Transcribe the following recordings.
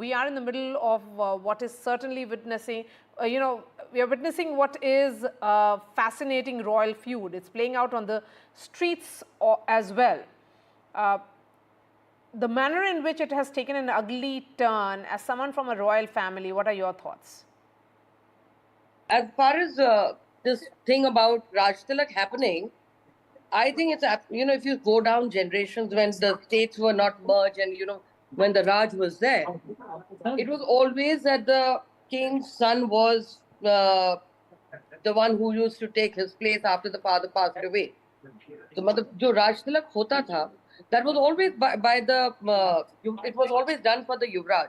We are in the middle of what is certainly witnessing, we are witnessing what is a fascinating royal feud. It's playing out on the streets as well. The manner in which it has taken an ugly turn, as someone from a royal family, what are your thoughts? As far as this thing about Raj Tilak happening, I think it's, if you go down generations when the states were not merged and, when the Raj was there, it was always that the king's son was the one who used to take his place after the father passed away. So, जो Raj Tilak hota tha, that was always by the, it was always done for the Yuvraj.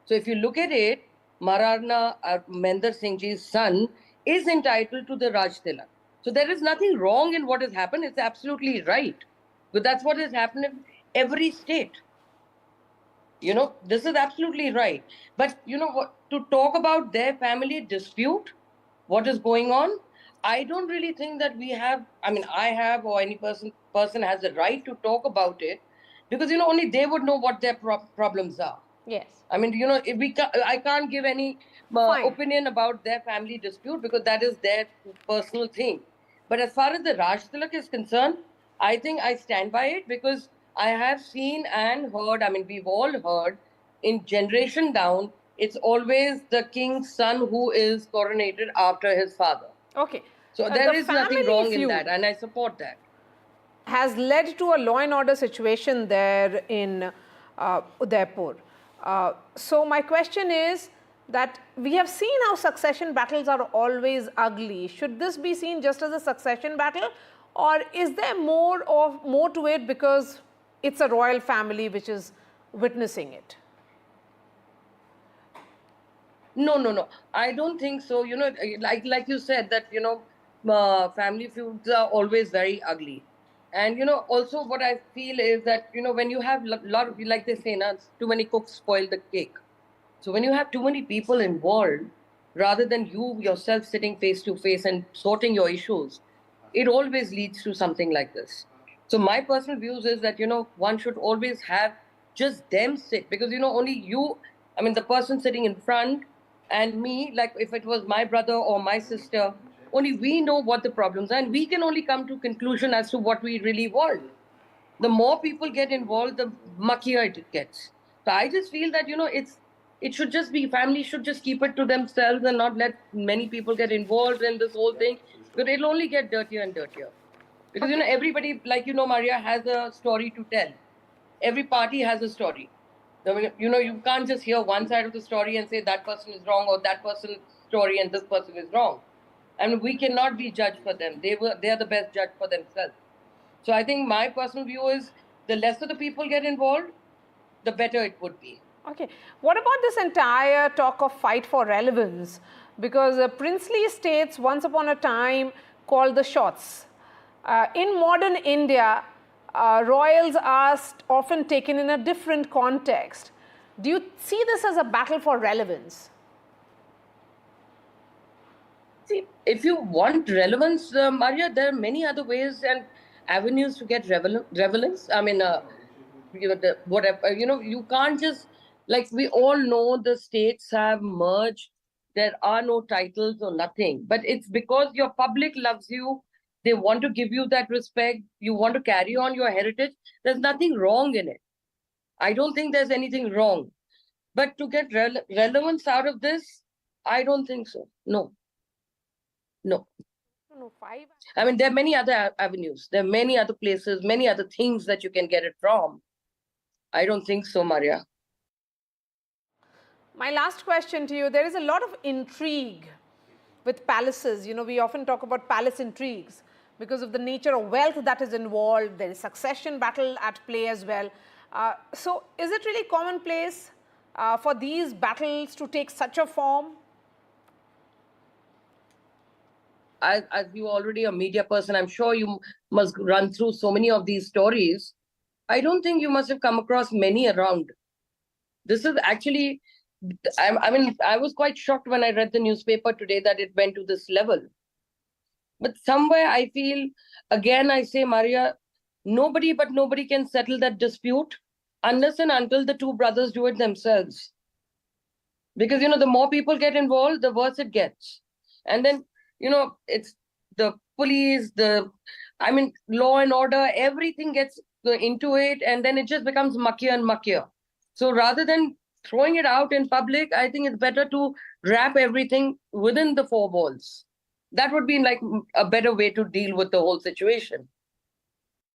So if you look at it, Maharana Mahendra Singh Ji's son is entitled to the Raj Tilak. So there is nothing wrong in what has happened. It's absolutely right. But that's what has happened in every state. This is absolutely right. But what, to talk about their family dispute, what is going on, I don't really think that we have, I have, or any person has the right to talk about it, because only they would know what their problems are. Yes. If I can't give any opinion about their family dispute, because that is their personal thing. But as far as the Raj Tilak is concerned, I think I stand by it, because I have seen and heard, we've all heard, in generation down, it's always the king's son who is coronated after his father. Okay. So there is nothing wrong in that, and I support that. Has led to a law and order situation there in Udaipur. So my question is that we have seen how succession battles are always ugly. Should this be seen just as a succession battle, or is there more to it because it's a royal family which is witnessing it? No. I don't think so. Like you said that, family feuds are always very ugly. And, also what I feel is that, when you have a lot of, like they say, too many cooks spoil the cake. So when you have too many people involved, rather than you yourself sitting face to face and sorting your issues, it always leads to something like this. So my personal views is that, one should always have just them sit, because, only you, the person sitting in front and me, like if it was my brother or my sister, only we know what the problems are, and we can only come to conclusion as to what we really want. The more people get involved, the muckier it gets. So I just feel that, it should just be, family should just keep it to themselves and not let many people get involved in this whole thing, because it'll only get dirtier and dirtier. Because, everybody, like, Maria, has a story to tell. Every party has a story. You can't just hear one side of the story and say that person is wrong, or that person's story and this person is wrong. And we cannot be judged for them. They are the best judge for themselves. So I think my personal view is the lesser the people get involved, the better it would be. Okay. What about this entire talk of fight for relevance? Because princely states once upon a time called the shots. In modern India, royals are often taken in a different context. Do you see this as a battle for relevance? See, if you want relevance, Maria, there are many other ways and avenues to get relevance. Whatever, you can't just, like, we all know the states have merged. There are no titles or nothing, but it's because your public loves you. They want to give you that respect. You want to carry on your heritage. There's nothing wrong in it. I don't think there's anything wrong. But to get relevance out of this, I don't think so. No. There are many other avenues. There are many other places, many other things that you can get it from. I don't think so, Maria. My last question to you, there is a lot of intrigue with palaces. We often talk about palace intrigues because of the nature of wealth that is involved. There is succession battle at play as well. So is it really commonplace for these battles to take such a form? As you already a media person, I'm sure you must run through so many of these stories. I don't think you must have come across many around. This is actually, I was quite shocked when I read the newspaper today that it went to this level. But somewhere I feel, again, I say, Maria, nobody can settle that dispute unless and until the two brothers do it themselves. because the more people get involved, the worse it gets. And then it's the police, law and order, everything gets into it, and then it just becomes muckier and muckier. So rather than throwing it out in public, I think it's better to wrap everything within the four walls. That would be like a better way to deal with the whole situation.